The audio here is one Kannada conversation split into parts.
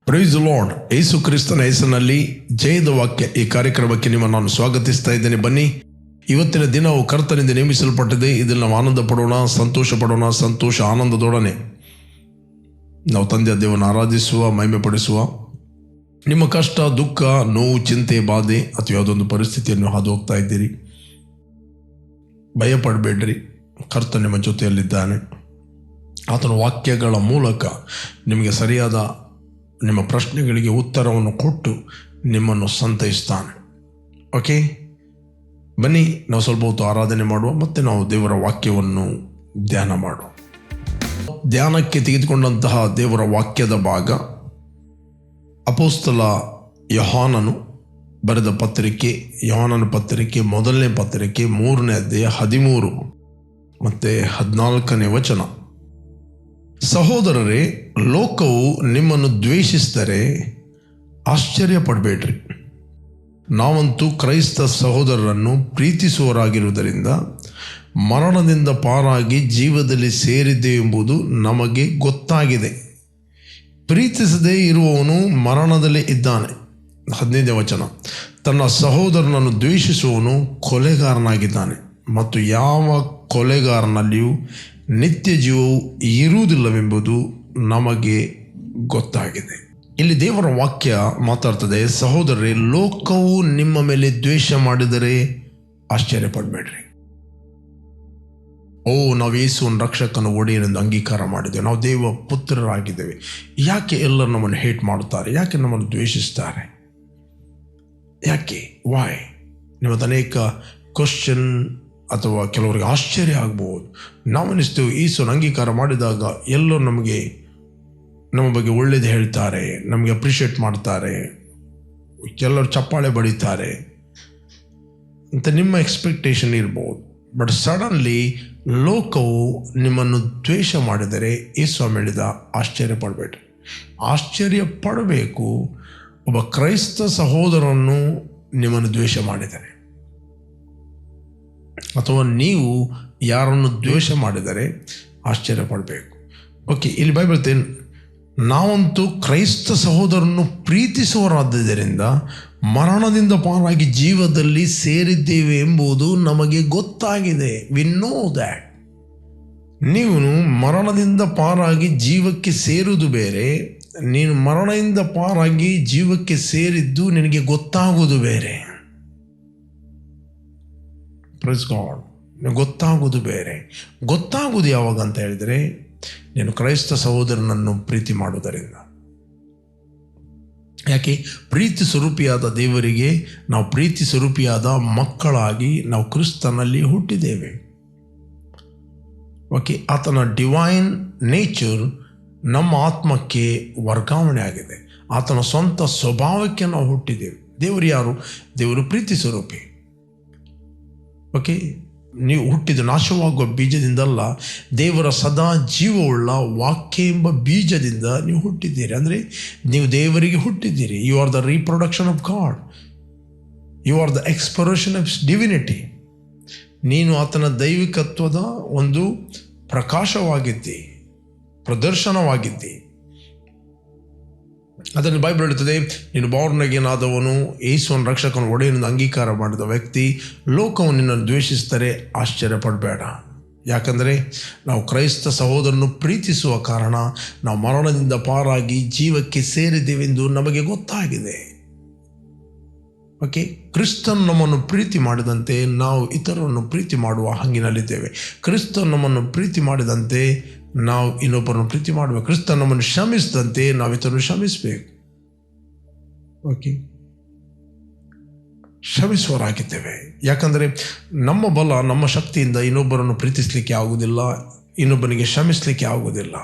Price lord. ಯೇಸು ಕ್ರಿಸ್ತನ ಹೆಸರಿನಲ್ಲಿ ಜಯದ ವಾಕ್ಯ ಈ ಕಾರ್ಯಕ್ರಮಕ್ಕೆ ನಿಮ್ಮನ್ನು ನಾನು ಸ್ವಾಗತಿಸ್ತಾ ಇದ್ದೇನೆ. ಬನ್ನಿ, ಇವತ್ತಿನ ದಿನವು ಕರ್ತನಿಂದ ನೇಮಿಸಲ್ಪಟ್ಟಿದೆ. ಇದನ್ನು ನಾವು ಆನಂದ ಪಡೋಣ, ಸಂತೋಷ ಪಡೋಣ. ಸಂತೋಷ ಆನಂದದೊಡನೆ ನಾವು ತಂದೆಯ ದೇವರನ್ನು ಆರಾಧಿಸುವ, ಮಹಿಮೆ ಪಡಿಸುವ. ನಿಮ್ಮ ಕಷ್ಟ, ದುಃಖ, ನೋವು, ಚಿಂತೆ, ಬಾಧೆ ಅಥವಾ ಯಾವುದೊಂದು ಪರಿಸ್ಥಿತಿಯನ್ನು ಹಾದು ಹೋಗ್ತಾ ಇದ್ದೀರಿ, ಭಯಪಡಬೇಡ್ರಿ. ಕರ್ತ ನಿಮ್ಮ ಜೊತೆಯಲ್ಲಿದ್ದಾನೆ. ಆತನ ವಾಕ್ಯಗಳ ಮೂಲಕ ನಿಮಗೆ ಸರಿಯಾದ ನಿಮ್ಮ ಪ್ರಶ್ನೆಗಳಿಗೆ ಉತ್ತರವನ್ನು ಕೊಟ್ಟು ನಿಮ್ಮನ್ನು ಸಂತೈಸ್ತಾನೆ. ಓಕೆ, ಬನ್ನಿ ನಾವು ಸ್ವಲ್ಪ ಹೊತ್ತು ಆರಾಧನೆ ಮಾಡುವ, ಮತ್ತು ನಾವು ದೇವರ ವಾಕ್ಯವನ್ನು ಧ್ಯಾನ ಮಾಡುವ. ಧ್ಯಾನಕ್ಕೆ ತೆಗೆದುಕೊಂಡಂತಹ ದೇವರ ವಾಕ್ಯದ ಭಾಗ ಅಪೊಸ್ತಲ ಯೋಹಾನನು ಬರೆದ ಪತ್ರಿಕೆ, ಯೋಹಾನನ ಪತ್ರಿಕೆ, ಮೊದಲನೇ ಪತ್ರಿಕೆ, 3ನೇ ಅಧ್ಯಾಯ 13 ಮತ್ತು 14ನೇ ವಚನ. ಸಹೋದರರೇ, ಲೋಕವು ನಿಮ್ಮನ್ನು ದ್ವೇಷಿಸಿದರೆ ಆಶ್ಚರ್ಯಪಡಬೇಡ್ರಿ. ನಾವಂತೂ ಕ್ರೈಸ್ತ ಸಹೋದರರನ್ನು ಪ್ರೀತಿಸುವವರಾಗಿರುವುದರಿಂದ ಮರಣದಿಂದ ಪಾರಾಗಿ ಜೀವದಲ್ಲಿ ಸೇರಿದ್ದೇವೆಂಬುದು ನಮಗೆ ಗೊತ್ತಾಗಿದೆ. ಪ್ರೀತಿಸದೇ ಇರುವವನು ಮರಣದಲ್ಲಿ ಇದ್ದಾನೆ. 15ನೇ ವಚನ. ತನ್ನ ಸಹೋದರನನ್ನು ದ್ವೇಷಿಸುವವನು ಕೊಲೆಗಾರನಾಗಿದ್ದಾನೆ, ಮತ್ತು ಯಾವ ಕೊಲೆಗಾರನಲ್ಲಿಯೂ ನಿತ್ಯ ಜೀವವು ಇರುವುದಿಲ್ಲವೆಂಬುದು ನಮಗೆ ಗೊತ್ತಾಗಿದೆ. ಇಲ್ಲಿ ದೇವರ ವಾಕ್ಯ ಮಾತಾಡ್ತದೆ, ಸಹೋದರರೇ, ಲೋಕವು ನಿಮ್ಮ ಮೇಲೆ ದ್ವೇಷ ಮಾಡಿದರೆ ಆಶ್ಚರ್ಯಪಡಬೇಡ್ರಿ. ನಾವು ಯೇಸುವನ್ನು ರಕ್ಷಕನ ಒಡೆಯನೆಂದು ಅಂಗೀಕಾರ ಮಾಡಿದ್ದೇವೆ, ನಾವು ದೇವ ಪುತ್ರರಾಗಿದ್ದೇವೆ. ಯಾಕೆ ಎಲ್ಲರೂ ನಮ್ಮನ್ನು ಹೇಟ್ ಮಾಡುತ್ತಾರೆ? ಯಾಕೆ ನಮ್ಮನ್ನು ದ್ವೇಷಿಸ್ತಾರೆ? ಯಾಕೆ? ವಾಯ್? ನಿಮ್ಮದು ಅನೇಕ ಕ್ವಶನ್ ಅಥವಾ ಕೆಲವರಿಗೆ ಆಶ್ಚರ್ಯ ಆಗ್ಬೋದು. ನಾವನ್ನಿಸ್ತೇವೆ, ಯೇಸುವನ್ನು ಅಂಗೀಕಾರ ಮಾಡಿದಾಗ ಎಲ್ಲರೂ ನಮ್ಮ ಬಗ್ಗೆ ಒಳ್ಳೇದು ಹೇಳ್ತಾರೆ, ನಮಗೆ ಅಪ್ರಿಷಿಯೇಟ್ ಮಾಡ್ತಾರೆ, ಕೆಲವರು ಚಪ್ಪಾಳೆ ಬಡಿತಾರೆ ಅಂತ ನಿಮ್ಮ ಎಕ್ಸ್ಪೆಕ್ಟೇಷನ್ ಇರ್ಬೋದು. ಬಟ್ ಸಡನ್ಲಿ ಲೋಕವು ನಿಮ್ಮನ್ನು ದ್ವೇಷ ಮಾಡಿದರೆ ಯೇಸು ಹೇಳಿದ ಆಶ್ಚರ್ಯಪಡಬೇಡ್ರಿ. ಆಶ್ಚರ್ಯ ಪಡಬೇಕು. ಒಬ್ಬ ಕ್ರೈಸ್ತ ಸಹೋದರನ್ನು ನಿಮ್ಮನ್ನು ದ್ವೇಷ ಮಾಡಿದರೆ, ಅಥವಾ ನೀವು ಯಾರನ್ನು ದ್ವೇಷ ಮಾಡಿದರೆ ಆಶ್ಚರ್ಯಪಡಬೇಕು. ಓಕೆ, ಇಲ್ಲಿ ಬೈಬಲ್ ನಾವಂತೂ ಕ್ರೈಸ್ತ ಸಹೋದರನ್ನು ಪ್ರೀತಿಸುವರಾದ್ದರಿಂದ ಮರಣದಿಂದ ಪಾರಾಗಿ ಜೀವದಲ್ಲಿ ಸೇರಿದ್ದೇವೆ ಎಂಬುದು ನಮಗೆ ಗೊತ್ತಾಗಿದೆ. We know that. ನೀವು ಮರಣದಿಂದ ಪಾರಾಗಿ ಜೀವಕ್ಕೆ ಸೇರುವುದು ಬೇರೆ, ನೀನು ಮರಣದಿಂದ ಪಾರಾಗಿ ಜೀವಕ್ಕೆ ಸೇರಿದ್ದು ನಿನಗೆ ಗೊತ್ತಾಗುವುದು ಬೇರೆ. Praise God. ಗೊತ್ತಾಗೋದು ಬೇರೆ. ಗೊತ್ತಾಗೋದು ಯಾವಾಗ ಅಂತ ಹೇಳಿದರೆ, ನೀನು ಕ್ರೈಸ್ತ ಸಹೋದರನನ್ನು ಪ್ರೀತಿ ಮಾಡುವುದರಿಂದ. ಯಾಕೆ? ಪ್ರೀತಿ ಸ್ವರೂಪಿಯಾದ ದೇವರಿಗೆ ನಾವು ಪ್ರೀತಿ ಸ್ವರೂಪಿಯಾದ ಮಕ್ಕಳಾಗಿ ನಾವು ಕ್ರಿಸ್ತನಲ್ಲಿ ಹುಟ್ಟಿದ್ದೇವೆ. ಓಕೆ, ಆತನ ಡಿವೈನ್ ನೇಚರ್ ನಮ್ಮ ಆತ್ಮಕ್ಕೆ ವರ್ಗಾವಣೆ ಆಗಿದೆ. ಆತನ ಸ್ವಂತ ಸ್ವಭಾವಕ್ಕೆ ನಾವು ಹುಟ್ಟಿದ್ದೇವೆ. ದೇವರು ಯಾರು? ದೇವರು ಪ್ರೀತಿ ಸ್ವರೂಪಿ. ಓಕೆ, ನೀವು ಹುಟ್ಟಿದ ನಾಶವಾಗುವ ಬೀಜದಿಂದಲ್ಲ, ದೇವರ ಸದಾ ಜೀವವುಳ್ಳ ವಾಕ್ಯ ಎಂಬ ಬೀಜದಿಂದ ನೀವು ಹುಟ್ಟಿದ್ದೀರಿ. ಅಂದರೆ ನೀವು ದೇವರಿಗೆ ಹುಟ್ಟಿದ್ದೀರಿ. You are the reproduction of God. You are the expression of divinity. ನೀನು ಆತನ ದೈವಿಕತ್ವದ ಒಂದು ಪ್ರಕಾಶವಾಗಿದ್ದಿ, ಪ್ರದರ್ಶನವಾಗಿದ್ದಿ. ಅದನ್ನು ಬೈಬಲ್ ಹೇಳುತ್ತದೆ, ನೀನು ಬಾರ್ನ್ ಅಗೇನ್ ಆದವನು, ಯೇಸುವನ್ನು ರಕ್ಷಕನ ಒಡೆಯನೆಂದು ಅಂಗೀಕಾರ ಮಾಡಿದ ವ್ಯಕ್ತಿ, ಲೋಕವನ್ನು ನಿನ್ನನ್ನು ದ್ವೇಷಿಸಿದರೆ ಆಶ್ಚರ್ಯಪಡಬೇಡ. ಯಾಕಂದರೆ ನಾವು ಕ್ರೈಸ್ತ ಸಹೋದರನ್ನು ಪ್ರೀತಿಸುವ ಕಾರಣ ನಾವು ಮರಣದಿಂದ ಪಾರಾಗಿ ಜೀವಕ್ಕೆ ಸೇರಿದ್ದೇವೆಂದು ನಮಗೆ ಗೊತ್ತಾಗಿದೆ. ಓಕೆ, ಕ್ರಿಸ್ತನು ನಮ್ಮನ್ನು ಪ್ರೀತಿ ಮಾಡಿದಂತೆ ನಾವು ಇತರರನ್ನು ಪ್ರೀತಿ ಮಾಡುವ ಹಂಗಿನಲ್ಲಿದ್ದೇವೆ. ಕ್ರಿಸ್ತನು ನಮ್ಮನ್ನು ಪ್ರೀತಿ ಮಾಡಿದಂತೆ ನಾವು ಇನ್ನೊಬ್ಬರನ್ನು ಪ್ರೀತಿ ಮಾಡಬೇಕು. ಕ್ರಿಸ್ತ ನಮ್ಮನ್ನು ಕ್ಷಮಿಸಿದಂತೆ ನಾವು ಇತರನ್ನು ಕ್ಷಮಿಸಬೇಕು. ಓಕೆ, ಕ್ಷಮಿಸುವರಾಗಿದ್ದೇವೆ. ಯಾಕಂದರೆ ನಮ್ಮ ಬಲ, ನಮ್ಮ ಶಕ್ತಿಯಿಂದ ಇನ್ನೊಬ್ಬರನ್ನು ಪ್ರೀತಿಸಲಿಕ್ಕೆ ಆಗುವುದಿಲ್ಲ, ಇನ್ನೊಬ್ಬನಿಗೆ ಕ್ಷಮಿಸಲಿಕ್ಕೆ ಆಗುವುದಿಲ್ಲ.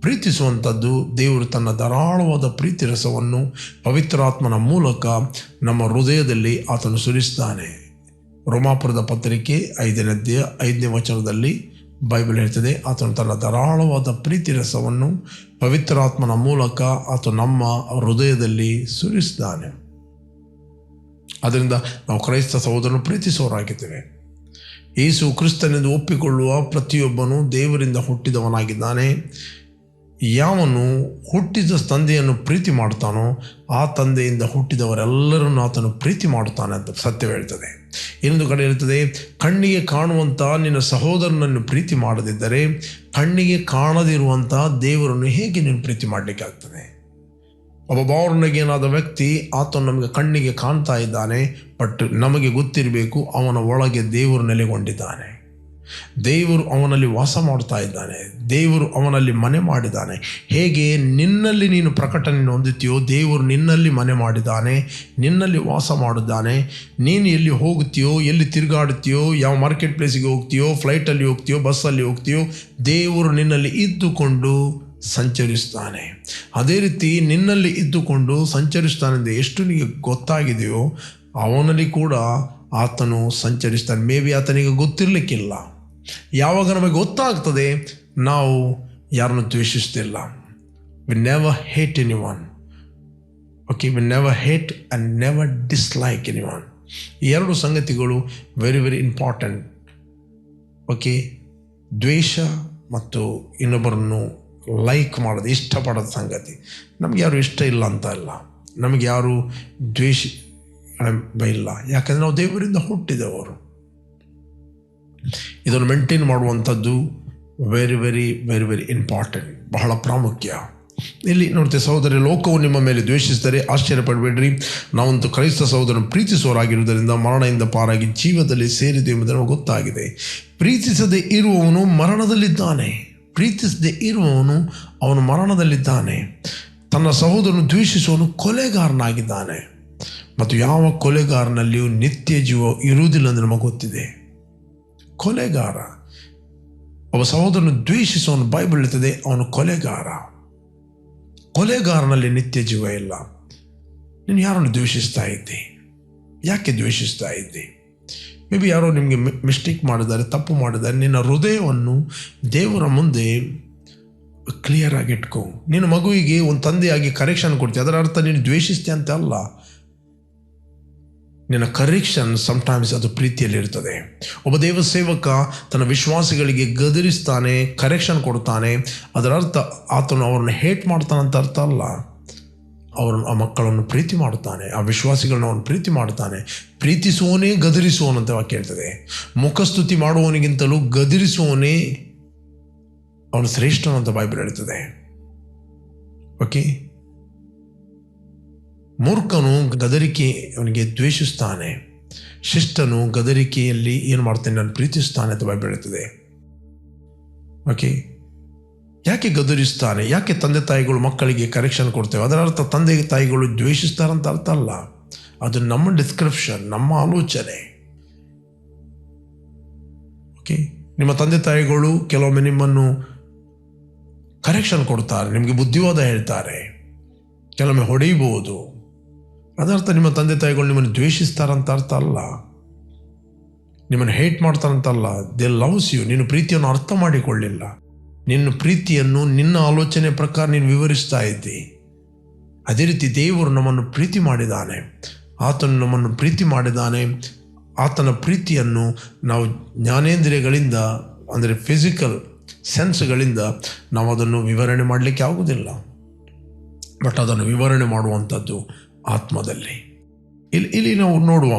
ಪ್ರೀತಿಸುವಂಥದ್ದು ದೇವರು ತನ್ನ ಧಾರಾಳವಾದ ಪ್ರೀತಿ ರಸವನ್ನು ಪವಿತ್ರಾತ್ಮನ ಮೂಲಕ ನಮ್ಮ ಹೃದಯದಲ್ಲಿ ಆತನು ಸುರಿಸ್ತಾನೆ. ರೋಮಾಪುರದ ಪತ್ರಿಕೆ 5ನೇ ಅಧ್ಯಾಯ 5ನೇ ವಚನದಲ್ಲಿ ಬೈಬಲ್ ಹೇಳ್ತದೆ, ಆತನು ತನ್ನ ಧಾರಾಳವಾದ ಪ್ರೀತಿ ರಸವನ್ನು ಪವಿತ್ರಾತ್ಮನ ಮೂಲಕ ಆತ ನಮ್ಮ ಹೃದಯದಲ್ಲಿ ಸುರಿಸ್ತಾನೆ. ಅದರಿಂದ ನಾವು ಕ್ರೈಸ್ತ ಸಹೋದರನ್ನು ಪ್ರೀತಿಸುವವರಾಗಿದ್ದೇವೆ. ಯೇಸು ಕ್ರಿಸ್ತನೆಂದು ಒಪ್ಪಿಕೊಳ್ಳುವ ಪ್ರತಿಯೊಬ್ಬನು ದೇವರಿಂದ ಹುಟ್ಟಿದವನಾಗಿದ್ದಾನೆ. ಯಾವನು ಹುಟ್ಟಿದ ತಂದೆಯನ್ನು ಪ್ರೀತಿ ಮಾಡ್ತಾನೋ ಆ ತಂದೆಯಿಂದ ಹುಟ್ಟಿದವರೆಲ್ಲರನ್ನು ಆತನು ಪ್ರೀತಿ ಮಾಡುತ್ತಾನೆ ಅಂತ ಸತ್ಯ ಹೇಳ್ತದೆ. ಇನ್ನೊಂದು ಕಡೆ ಇರ್ತದೆ, ಕಣ್ಣಿಗೆ ಕಾಣುವಂಥ ನಿನ್ನ ಸಹೋದರನನ್ನು ಪ್ರೀತಿ ಮಾಡದಿದ್ದರೆ ಕಣ್ಣಿಗೆ ಕಾಣದಿರುವಂಥ ದೇವರನ್ನು ಹೇಗೆ ನೀನು ಪ್ರೀತಿ ಮಾಡಲಿಕ್ಕೆ ಆಗ್ತದೆ? ಒಬ್ಬ ಬಾರ್ನಗೇನಾದ ವ್ಯಕ್ತಿ ಆತನು ನಮಗೆ ಕಣ್ಣಿಗೆ ಕಾಣ್ತಾ ಇದ್ದಾನೆ, ಬಟ್ ನಮಗೆ ಗೊತ್ತಿರಬೇಕು ಅವನ ಒಳಗೆ ದೇವರು ನೆಲೆಗೊಂಡಿದ್ದಾನೆ, ದೇವರು ಅವನಲ್ಲಿ ವಾಸ ಮಾಡ್ತಾ ಇದ್ದಾನೆ, ದೇವರು ಅವನಲ್ಲಿ ಮನೆ ಮಾಡಿದ್ದಾನೆ. ಹೇಗೆ ನಿನ್ನಲ್ಲಿ ನೀನು ಪ್ರಕಟಣೆಯನ್ನು ಹೊಂದುತ್ತೀಯೋ ದೇವರು ನಿನ್ನಲ್ಲಿ ಮನೆ ಮಾಡಿದ್ದಾನೆ, ನಿನ್ನಲ್ಲಿ ವಾಸ ಮಾಡಿದ್ದಾನೆ. ನೀನು ಎಲ್ಲಿ ಹೋಗುತ್ತೀಯೋ, ಎಲ್ಲಿ ತಿರುಗಾಡುತ್ತೀಯೋ, ಯಾವ ಮಾರ್ಕೆಟ್ ಪ್ಲೇಸಿಗೆ ಹೋಗ್ತೀಯೋ, ಫ್ಲೈಟಲ್ಲಿ ಹೋಗ್ತೀಯೋ, ಬಸ್ಸಲ್ಲಿ ಹೋಗ್ತೀಯೋ, ದೇವರು ನಿನ್ನಲ್ಲಿ ಇದ್ದುಕೊಂಡು ಸಂಚರಿಸ್ತಾನೆ. ಅದೇ ರೀತಿ ನಿನ್ನಲ್ಲಿ ಇದ್ದುಕೊಂಡು ಸಂಚರಿಸ್ತಾನೆಂದು ಎಷ್ಟು ನಿಮಗೆ ಗೊತ್ತಾಗಿದೆಯೋ ಅವನಲ್ಲಿ ಕೂಡ ಆತನು ಸಂಚರಿಸ್ತಾನೆ. ಮೇ ಬಿ ಆತನಿಗೆ ಗೊತ್ತಿರಲಿಕ್ಕಿಲ್ಲ. ಯಾವಾಗ ನಮಗೆ ಗೊತ್ತಾಗ್ತದೆ ನಾವು ಯಾರನ್ನು ದ್ವೇಷಿಸ್ತಿಲ್ಲ. We never hate anyone. Okay, we never hate and never dislike anyone. ಈ ಎರಡು ಸಂಗತಿಗಳು ವೆರಿ ವೆರಿ ಇಂಪಾರ್ಟೆಂಟ್. ಓಕೆ, ದ್ವೇಷ ಮತ್ತು ಇನ್ನೊಬ್ಬರನ್ನು ಲೈಕ್ ಮಾಡೋದು, ಇಷ್ಟಪಡೋದು ಸಂಗತಿ. ನಮ್ಗೆ ಯಾರು ಇಷ್ಟ ಇಲ್ಲ ಅಂತ ಅಲ್ಲ, ನಮಗೆ ಯಾರು ದ್ವೇಷ ಇಲ್ಲ, ಯಾಕಂದರೆ ನಾವು ದೇವರಿಂದ ಹುಟ್ಟಿದವರು. ಇದನ್ನು ಮೇಂಟೈನ್ ಮಾಡುವಂಥದ್ದು very very very very important, ಬಹಳ ಪ್ರಾಮುಖ್ಯ. ಇಲ್ಲಿ ನೋಡ್ತೇವೆ, ಸಹೋದರ, ಲೋಕವು ನಿಮ್ಮ ಮೇಲೆ ದ್ವೇಷಿಸಿದರೆ ಆಶ್ಚರ್ಯಪಡಬೇಡ್ರಿ, ನಾವಂತೂ ಕ್ರೈಸ್ತ ಸಹೋದರನ್ನು ಪ್ರೀತಿಸುವವರಾಗಿರುವುದರಿಂದ ಮರಣದಿಂದ ಪಾರಾಗಿ ಜೀವದಲ್ಲಿ ಸೇರಿದೆ ಎಂಬುದನ್ನು ಗೊತ್ತಾಗಿದೆ. ಪ್ರೀತಿಸದೇ ಇರುವವನು ಮರಣದಲ್ಲಿದ್ದಾನೆ, ಪ್ರೀತಿಸದೇ ಇರುವವನು ಅವನು ಮರಣದಲ್ಲಿದ್ದಾನೆ. ತನ್ನ ಸಹೋದರನು ದ್ವೇಷಿಸುವವನು ಕೊಲೆಗಾರನಾಗಿದ್ದಾನೆ, ಮತ್ತು ಯಾವ ಕೊಲೆಗಾರನಲ್ಲಿಯೂ ನಿತ್ಯ ಜೀವ ಇರುವುದಿಲ್ಲ ಎಂದು ನಮಗೆ ಗೊತ್ತಿದೆ. ಕೊಲೆಗಾರ, ಒಬ್ಬ ಸಹೋದರನು ದ್ವೇಷಿಸುವವನು ಬೈಬಲ್ ಹೇಳ್ತದೆ ಅವನು ಕೊಲೆಗಾರ. ಕೊಲೆಗಾರನಲ್ಲಿ ನಿತ್ಯ ಜೀವ ಇಲ್ಲ. ನೀನು ಯಾರನ್ನು ದ್ವೇಷಿಸ್ತಾ ಇದ್ದೆ? ಯಾಕೆ ದ್ವೇಷಿಸ್ತಾ ಇದ್ದೆ? ಮೇ ಬಿ ಯಾರೋ ನಿಮಗೆ ಮಿಸ್ಟೇಕ್ ಮಾಡಿದ್ದಾರೆ, ತಪ್ಪು ಮಾಡಿದ್ದಾರೆ. ನಿನ್ನ ಹೃದಯವನ್ನು ದೇವರ ಮುಂದೆ ಕ್ಲಿಯರ್ ಆಗಿ ಇಟ್ಕೊ. ನಿನ್ನ ಮಗುವಿಗೆ ಒಂದು ತಂದೆಯಾಗಿ ಕರೆಕ್ಷನ್ ಕೊಡ್ತೀಯ, ಅದರ ಅರ್ಥ ನೀನು ದ್ವೇಷಿಸ್ತೀಯ ಅಂತ ಅಲ್ಲ. ನಿನ್ನ ಕರೆಕ್ಷನ್ ಸಮ್ಟೈಮ್ಸ್ ಅದು ಪ್ರೀತಿಯಲ್ಲಿರ್ತದೆ. ಒಬ್ಬ ದೇವ ಸೇವಕ ತನ್ನ ವಿಶ್ವಾಸಿಗಳಿಗೆ ಗದರಿಸ್ತಾನೆ, ಕರೆಕ್ಷನ್ ಕೊಡ್ತಾನೆ, ಅದರ ಅರ್ಥ ಆತನು ಅವರನ್ನು ಹೇಟ್ ಮಾಡ್ತಾನೆ ಅಂತ ಅರ್ಥ ಅಲ್ಲ. ಅವರನ್ನು, ಆ ಮಕ್ಕಳನ್ನು ಪ್ರೀತಿ ಮಾಡ್ತಾನೆ, ಆ ವಿಶ್ವಾಸಿಗಳನ್ನ ಅವನು ಪ್ರೀತಿ ಮಾಡ್ತಾನೆ. ಪ್ರೀತಿಸುವವನೇ ಗದರಿಸುವವನಂತ ವಾಕ್ಯ ಹೇಳ್ತದೆ. ಮುಖಸ್ತುತಿ ಮಾಡುವವನಿಗಿಂತಲೂ ಗದರಿಸುವವನೇ ಅವನು ಶ್ರೇಷ್ಠನಂತ ಬೈಬಲ್ ಹೇಳ್ತದೆ. ಓಕೆ, ಮೂರ್ಖನು ಗದರಿಕೆ ಅವನಿಗೆ ದ್ವೇಷಿಸ್ತಾನೆ, ಶಿಷ್ಟನು ಗದರಿಕೆಯಲ್ಲಿ ಏನು ಮಾಡ್ತಾನೆ, ನಾನು ಪ್ರೀತಿಸ್ತಾನೆ ಅಂತ ಬೈಬಲ್ ಹೇಳ್ತದೆ. ಓಕೆ, ಯಾಕೆ ಗದರಿಸ್ತಾನೆ? ಯಾಕೆ ತಂದೆ ತಾಯಿಗಳು ಮಕ್ಕಳಿಗೆ ಕರೆಕ್ಷನ್ ಕೊಡ್ತೇವೆ? ಅದರ ಅರ್ಥ ತಂದೆ ತಾಯಿಗಳು ದ್ವೇಷಿಸ್ತಾರಂತ ಅರ್ಥ ಅಲ್ಲ. ಅದು ನಮ್ಮ ಡಿಸ್ಕ್ರಿಪ್ಷನ್, ನಮ್ಮ ಆಲೋಚನೆ. ಓಕೆ, ನಿಮ್ಮ ತಂದೆ ತಾಯಿಗಳು ಕೆಲವೊಮ್ಮೆ ನಿಮ್ಮನ್ನು ಕರೆಕ್ಷನ್ ಕೊಡ್ತಾರೆ, ನಿಮಗೆ ಬುದ್ಧಿವಾದ ಹೇಳ್ತಾರೆ, ಕೆಲವೊಮ್ಮೆ ಹೊಡೆಯಬಹುದು. ಅದರ್ಥ ನಿಮ್ಮ ತಂದೆ ತಾಯಿಗಳು ನಿಮ್ಮನ್ನು ದ್ವೇಷಿಸ್ತಾರಂತ ಅರ್ಥ ಅಲ್ಲ, ನಿಮ್ಮನ್ನು ಹೇಟ್ ಮಾಡ್ತಾರಂತಲ್ಲ. They loves you. ನೀನು ಪ್ರೀತಿಯನ್ನು ಅರ್ಥ ಮಾಡಿಕೊಳ್ಳಿಲ್ಲ. ನಿನ್ನ ಪ್ರೀತಿಯನ್ನು ನಿನ್ನ ಆಲೋಚನೆ ಪ್ರಕಾರ ನೀನು ವಿವರಿಸ್ತಾ ಇದ್ದಿ. ಅದೇ ರೀತಿ ದೇವರು ನಮ್ಮನ್ನು ಪ್ರೀತಿ ಮಾಡಿದ್ದಾನೆ, ಆತನು ನಮ್ಮನ್ನು ಪ್ರೀತಿ ಮಾಡಿದ್ದಾನೆ. ಆತನ ಪ್ರೀತಿಯನ್ನು ನಾವು ಜ್ಞಾನೇಂದ್ರಿಯಗಳಿಂದ, ಅಂದರೆ ಫಿಸಿಕಲ್ ಸೆನ್ಸ್ಗಳಿಂದ ನಾವು ಅದನ್ನು ವಿವರಣೆ ಮಾಡಲಿಕ್ಕೆ ಆಗುವುದಿಲ್ಲ. ಬಟ್ ಅದನ್ನು ವಿವರಣೆ ಮಾಡುವಂಥದ್ದು ಆತ್ಮದಲ್ಲಿ. ಇಲ್ಲಿ ನಾವು ನೋಡುವ,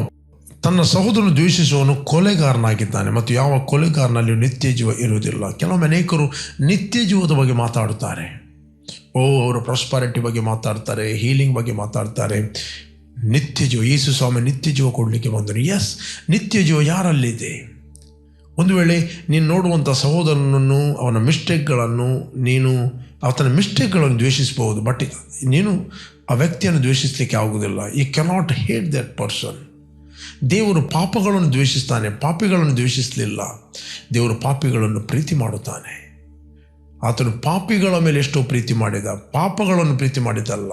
ತನ್ನ ಸಹೋದರನು ದ್ವೇಷಿಸುವವನು ಕೊಲೆಗಾರನಾಗಿದ್ದಾನೆ, ಮತ್ತು ಯಾವ ಕೊಲೆಗಾರನಲ್ಲಿ ನಿತ್ಯ ಜೀವ ಇರುವುದಿಲ್ಲ. ಕೆಲವೊಮ್ಮೆ ಅನೇಕರು ನಿತ್ಯ ಜೀವದ ಬಗ್ಗೆ ಮಾತಾಡುತ್ತಾರೆ. ಅವರು ಪ್ರಾಸ್ಪರಿಟಿ ಬಗ್ಗೆ ಮಾತಾಡ್ತಾರೆ, ಹೀಲಿಂಗ್ ಬಗ್ಗೆ ಮಾತಾಡ್ತಾರೆ. ನಿತ್ಯ ಜೀವ, ಯೇಸು ಸ್ವಾಮಿ ನಿತ್ಯ ಜೀವ ಕೊಡಲಿಕ್ಕೆ ಬಂದರು. ಎಸ್, ನಿತ್ಯ ಜೀವ ಯಾರಲ್ಲಿದೆ? ಒಂದು ವೇಳೆ ನೀನು ನೋಡುವಂಥ ಸಹೋದರನನ್ನು, ಅವನ ಮಿಸ್ಟೇಕ್ಗಳನ್ನು, ನೀನು ಆತನ ಮಿಸ್ಟೇಕ್ಗಳನ್ನು ದ್ವೇಷಿಸಬಹುದು, ಬಟ್ ನೀನು ಆ ವ್ಯಕ್ತಿಯನ್ನು ದ್ವೇಷಿಸಲಿಕ್ಕೆ ಆಗುವುದಿಲ್ಲ. You cannot hate that person. ದೇವರು ಪಾಪಗಳನ್ನು ದ್ವೇಷಿಸ್ತಾನೆ, ಪಾಪಿಗಳನ್ನು ದ್ವೇಷಿಸಲಿಲ್ಲ. ದೇವರು ಪಾಪಿಗಳನ್ನು ಪ್ರೀತಿ ಮಾಡುತ್ತಾನೆ. ಆತನು ಪಾಪಿಗಳ ಮೇಲೆ ಎಷ್ಟೋ ಪ್ರೀತಿ ಮಾಡಿದ, ಪಾಪಗಳನ್ನು ಪ್ರೀತಿ ಮಾಡಿದಲ್ಲ.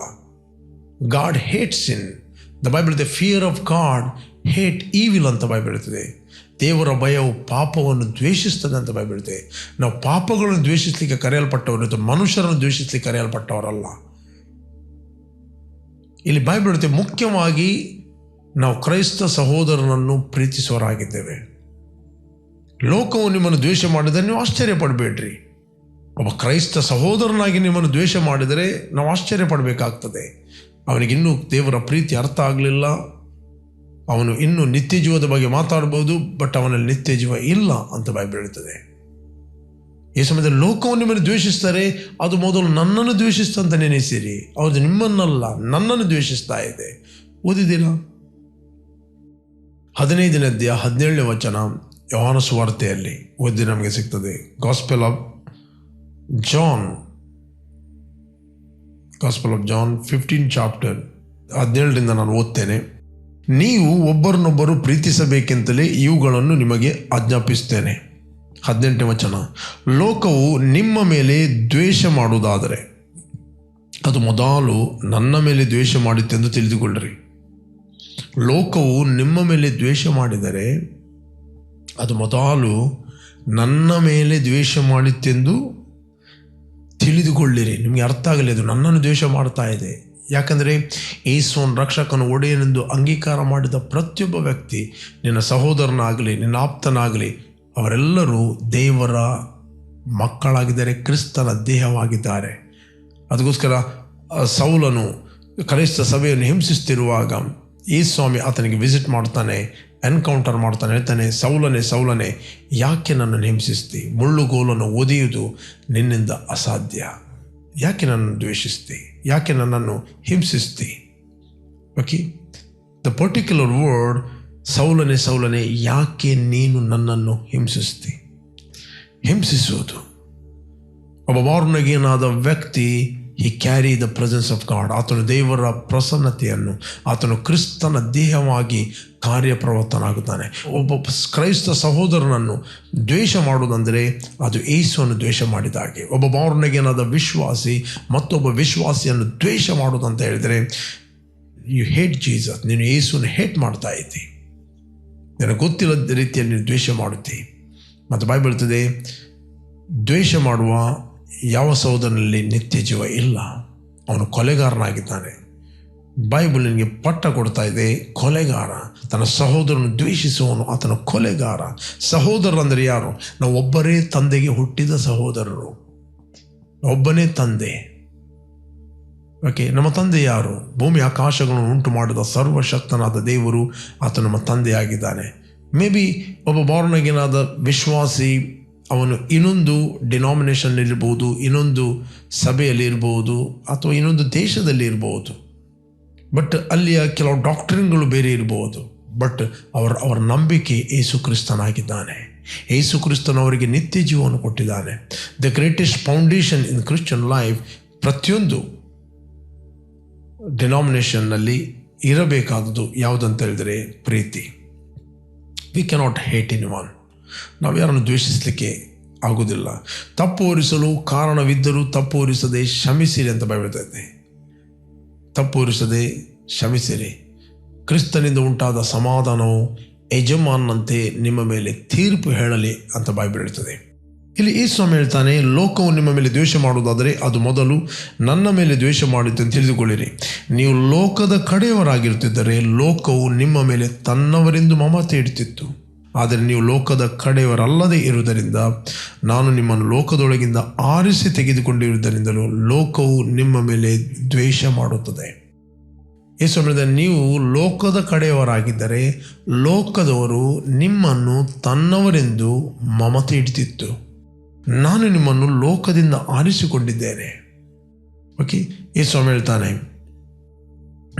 God hate sin. The Bible the fear of God hate evil ಅಂತ ಬೈಬಲ್ ಹೇಳ್ತದೆ. ದೇವರ ಭಯವು ಪಾಪವನ್ನು ದ್ವೇಷಿಸ್ತದೆ ಅಂತ ಬೈಬಲ್ ಹೇಳ್ತದೆ. ನಾವು ಪಾಪಗಳನ್ನು ದ್ವೇಷಿಸಲಿಕ್ಕೆ ಕರೆಯಲ್ಪಟ್ಟವರು, ಮನುಷ್ಯರನ್ನು ದ್ವೇಷಿಸಲಿಕ್ಕೆ ಕರೆಯಲ್ಪಟ್ಟವರಲ್ಲ. ಇಲ್ಲಿ ಬೈಬಲ್ ಹೇಳ್ತದೆ, ಮುಖ್ಯವಾಗಿ ನಾವು ಕ್ರೈಸ್ತ ಸಹೋದರನನ್ನು ಪ್ರೀತಿಸುವವರಾಗಿದ್ದೇವೆ. ಲೋಕವು ನಿಮ್ಮನ್ನು ದ್ವೇಷ ಮಾಡಿದರೆ ನೀವು ಆಶ್ಚರ್ಯಪಡಬೇಡ್ರಿ. ಒಬ್ಬ ಕ್ರೈಸ್ತ ಸಹೋದರನಾಗಿ ನಿಮ್ಮನ್ನು ದ್ವೇಷ ಮಾಡಿದರೆ ನಾವು ಆಶ್ಚರ್ಯ ಪಡಬೇಕಾಗ್ತದೆ. ಅವನಿಗಿನ್ನೂ ದೇವರ ಪ್ರೀತಿ ಅರ್ಥ ಆಗಲಿಲ್ಲ. ಅವನು ಇನ್ನೂ ನಿತ್ಯ ಜೀವದ ಬಗ್ಗೆ ಮಾತಾಡ್ಬೋದು, ಬಟ್ ಅವನಲ್ಲಿ ನಿತ್ಯ ಜೀವ ಇಲ್ಲ ಅಂತ ಬೈಬಲ್ ಹೇಳ್ತದೆ. ಈ ಸಮಯದಲ್ಲಿ ಲೋಕವನ್ನು ನಿಮ್ಮನ್ನು ದ್ವೇಷಿಸ್ತಾರೆ, ಅದು ಮೊದಲು ನನ್ನನ್ನು ದ್ವೇಷಿಸ್ತಂತ ನೆನೆಸಿರಿ. ಅವ್ರದ್ದು ನಿಮ್ಮನ್ನಲ್ಲ, ನನ್ನನ್ನು ದ್ವೇಷಿಸ್ತಾ ಇದೆ. ಓದಿದ್ದೀರಾ? 15ನೇ ಅಧ್ಯಾಯ 17ನೇ ವಚನ ಯೋಹಾನ ಸುವಾರ್ತೆಯಲ್ಲಿ ಓದಿ ನಮಗೆ ಸಿಗ್ತದೆ. ಗಾಸ್ಪೆಲ್ ಆಫ್ ಜಾನ್ 15 ಚಾಪ್ಟರ್ 17ರಿಂದ ನಾನು ಓದ್ತೇನೆ. ನೀವು ಒಬ್ಬರನ್ನೊಬ್ಬರು ಪ್ರೀತಿಸಬೇಕೆಂತಲೇ ಇವುಗಳನ್ನು ನಿಮಗೆ ಆಜ್ಞಾಪಿಸ್ತೇನೆ. 18ನೇ ವಚನ, ಲೋಕವು ನಿಮ್ಮ ಮೇಲೆ ದ್ವೇಷ ಮಾಡುವುದಾದರೆ ಅದು ಮೊದಲು ನನ್ನ ಮೇಲೆ ದ್ವೇಷ ಮಾಡಿತ್ತೆಂದು ತಿಳಿದುಕೊಳ್ಳ್ರಿ. ಲೋಕವು ನಿಮ್ಮ ಮೇಲೆ ದ್ವೇಷ ಮಾಡಿದರೆ ಅದು ಮೊದಲು ನನ್ನ ಮೇಲೆ ದ್ವೇಷ ಮಾಡಿತ್ತೆಂದು ತಿಳಿದುಕೊಳ್ಳಿರಿ. ನಿಮಗೆ ಅರ್ಥ ಆಗಲಿ, ಅದು ನನ್ನನ್ನು ದ್ವೇಷ ಮಾಡ್ತಾ ಇದೆ. ಯಾಕಂದರೆ ಯೇಸುವನ್ನು ರಕ್ಷಕನ ಒಡೆಯನೆಂದು ಅಂಗೀಕಾರ ಮಾಡಿದ ಪ್ರತಿಯೊಬ್ಬ ವ್ಯಕ್ತಿ, ನಿನ್ನ ಸಹೋದರನಾಗಲಿ ನಿನ್ನ ಆಪ್ತನಾಗಲಿ, ಅವರೆಲ್ಲರೂ ದೇವರ ಮಕ್ಕಳಾಗಿದ್ದಾರೆ, ಕ್ರಿಸ್ತನ ದೇಹವಾಗಿದ್ದಾರೆ. ಅದಕ್ಕೋಸ್ಕರ ಸೌಲನು ಕ್ರೈಸ್ತ ಸಭೆಯನ್ನು ಹಿಂಸಿಸ್ತಿರುವಾಗ ಯೇಸು ಸ್ವಾಮಿ ಆತನಿಗೆ ವಿಸಿಟ್ ಮಾಡ್ತಾನೆ, ಎನ್ಕೌಂಟರ್ ಮಾಡ್ತಾನೆ. ಹೇಳ್ತಾನೆ, ಸೌಲನೇ ಸೌಲನೇ, ಯಾಕೆ ನನ್ನನ್ನು ಹಿಂಸಿಸ್ತಿ? ಮುಳ್ಳುಗೋಲನ್ನು ಒದೆಯುವುದು ನಿನ್ನಿಂದ ಅಸಾಧ್ಯ. ಯಾಕೆ ನನ್ನನ್ನು ದ್ವೇಷಿಸ್ತಿ? ಯಾಕೆ ನನ್ನನ್ನು ಹಿಂಸಿಸ್ತಿ? ಓಕೆ, ದ ಪರ್ಟಿಕ್ಯುಲರ್ ವರ್ಡ್ ಸೌಲನೇ ಸೌಲನೇ, ಯಾಕೆ ನೀನು ನನ್ನನ್ನು ಹಿಂಸಿಸ್ತಿ? ಹಿಂಸಿಸುವುದು ಒಬ್ಬ ಮಾರುನಗೇನಾದ ವ್ಯಕ್ತಿ, he carry the presence of God. ಆತನು ದೇವರ ಪ್ರಸನ್ನತೆಯನ್ನು, ಆತನು ಕ್ರಿಸ್ತನ ದೇಹವಾಗಿ ಕಾರ್ಯಪ್ರವರ್ತನಾಗುತ್ತಾನೆ. ಒಬ್ಬ ಕ್ರೈಸ್ತ ಸಹೋದರನನ್ನು ದ್ವೇಷ ಮಾಡುವುದಂದರೆ ಅದು ಯೇಸುವನ್ನು ದ್ವೇಷ ಮಾಡಿದ ಹಾಗೆ. ಒಬ್ಬ ಮಾರುನಗೇನಾದ ವಿಶ್ವಾಸಿ ಮತ್ತೊಬ್ಬ ವಿಶ್ವಾಸಿಯನ್ನು ದ್ವೇಷ ಮಾಡುವುದಂತ ಹೇಳಿದರೆ ಯು ಹೇಟ್ ಜೀಸಸ್. ನೀನು ಯೇಸುವನ್ನು ಹೇಟ್ ಮಾಡ್ತಾ ಇದ್ದಿ, ನಿನಗೆ ಗೊತ್ತಿಲ್ಲದ ರೀತಿಯಲ್ಲಿ ನೀನು ದ್ವೇಷ ಮಾಡುತ್ತಿ. ಮತ್ತು ಬೈಬಲ್ ಹೇಳ್ತದೆ, ದ್ವೇಷ ಮಾಡುವ ಯಾವ ಸಹೋದರನಲ್ಲಿ ನಿತ್ಯ ಜೀವ ಇಲ್ಲ, ಅವನು ಕೊಲೆಗಾರನಾಗಿದ್ದಾನೆ. ಬೈಬಲ್ ನಿನಗೆ ಪಟ್ಟ ಕೊಡ್ತಾ ಇದೆ, ಕೊಲೆಗಾರ. ತನ್ನ ಸಹೋದರನು ದ್ವೇಷಿಸುವವನು ಆತನ ಕೊಲೆಗಾರ. ಸಹೋದರರಂದರೆ ಯಾರು? ನಾವು ಒಬ್ಬರೇ ತಂದೆಗೆ ಹುಟ್ಟಿದ ಸಹೋದರರು, ಒಬ್ಬನೇ ತಂದೆ. ಓಕೆ, ನಮ್ಮ ತಂದೆ ಯಾರು? ಭೂಮಿ ಆಕಾಶಗಳನ್ನು ಉಂಟು ಮಾಡಿದ ಸರ್ವಶಕ್ತನಾದ ದೇವರು, ಆತ ನಮ್ಮ ತಂದೆಯಾಗಿದ್ದಾನೆ. ಮೇ ಬಿ ಒಬ್ಬ ಬಾರ್ನಗೇನಾದ ವಿಶ್ವಾಸಿ ಅವನು ಇನ್ನೊಂದು ಡಿನಾಮಿನೇಷನ್ ಇರ್ಬೋದು, ಇನ್ನೊಂದು ಸಭೆಯಲ್ಲಿ ಇರ್ಬೋದು, ಅಥವಾ ಇನ್ನೊಂದು ದೇಶದಲ್ಲಿ ಇರ್ಬೋದು. ಬಟ್ ಅಲ್ಲಿಯ ಕೆಲವು ಡಾಕ್ಟ್ರಿನ್ಗಳು ಬೇರೆ ಇರ್ಬೋದು. ಬಟ್ ಅವರ ನಂಬಿಕೆ ಯೇಸು ಕ್ರಿಸ್ತನಾಗಿದ್ದಾನೆ. ಯೇಸು ಕ್ರಿಸ್ತನವರಿಗೆ ನಿತ್ಯ ಜೀವವನ್ನು ಕೊಟ್ಟಿದ್ದಾನೆ. The greatest foundation in Christian life ಪ್ರತಿಯೊಂದು ಡಿನಾಮಿನೇಷನ್ನಲ್ಲಿ ಇರಬೇಕಾದದ್ದು ಯಾವುದಂತ ಹೇಳಿದರೆ ಪ್ರೀತಿ. We cannot hate any one. ನಾವು ಯಾರನ್ನು ದ್ವೇಷಿಸಲಿಕ್ಕೆ ಆಗುವುದಿಲ್ಲ. ತಪ್ಪು ಹೊರಿಸಲು ಕಾರಣವಿದ್ದರೂ ತಪ್ಪು ಹೊರಿಸದೆ ಕ್ಷಮಿಸಿರಿ ಅಂತ ಬೈಬಲ್ತದೆ. ತಪ್ಪು ಹೊರಿಸದೆ ಕ್ಷಮಿಸಿರಿ. ಕ್ರಿಸ್ತನಿಂದ ಉಂಟಾದ ಸಮಾಧಾನವು ಯಜಮಾನಂತೆ ನಿಮ್ಮ ಮೇಲೆ ತೀರ್ಪು ಹೇಳಲಿ ಅಂತ ಬೈಬಲ್ ಹೇಳ್ತದೆ. ಇಲ್ಲಿ ಯೇಸು ಸ್ವಾಮಿ ಹೇಳ್ತಾನೆ, ಲೋಕವು ನಿಮ್ಮ ಮೇಲೆ ದ್ವೇಷ ಮಾಡುವುದಾದರೆ ಅದು ಮೊದಲು ನನ್ನ ಮೇಲೆ ದ್ವೇಷ ಮಾಡಿತ್ತು ಅಂತ ತಿಳಿದುಕೊಳ್ಳಿರಿ. ನೀವು ಲೋಕದ ಕಡೆಯವರಾಗಿರುತ್ತಿದ್ದರೆ ಲೋಕವು ನಿಮ್ಮ ಮೇಲೆ ತನ್ನವರೆಂದು ಮಮತೆ ಇಡ್ತಿತ್ತು. ಆದರೆ ನೀವು ಲೋಕದ ಕಡೆಯವರಲ್ಲದೆ ಇರುವುದರಿಂದ ನಾನು ನಿಮ್ಮನ್ನು ಲೋಕದೊಳಗಿಂದ ಆರಿಸಿ ತೆಗೆದುಕೊಂಡಿರುವುದರಿಂದಲೂ ಲೋಕವು ನಿಮ್ಮ ಮೇಲೆ ದ್ವೇಷ ಮಾಡುತ್ತದೆ. ಯೇಸು ಹೇಳಿದ, ನೀವು ಲೋಕದ ಕಡೆಯವರಾಗಿದ್ದರೆ ಲೋಕದವರು ನಿಮ್ಮನ್ನು ತನ್ನವರೆಂದು ಮಮತೆ ಇಡ್ತಿತ್ತು. ನಾನು ನಿಮ್ಮನ್ನು ಲೋಕದಿಂದ ಆರಿಸಿಕೊಂಡಿದ್ದೇನೆ. ಓಕೆ, ಯೇಸು ಸ್ವಾಮಿ ಹೇಳ್ತಾನೆ,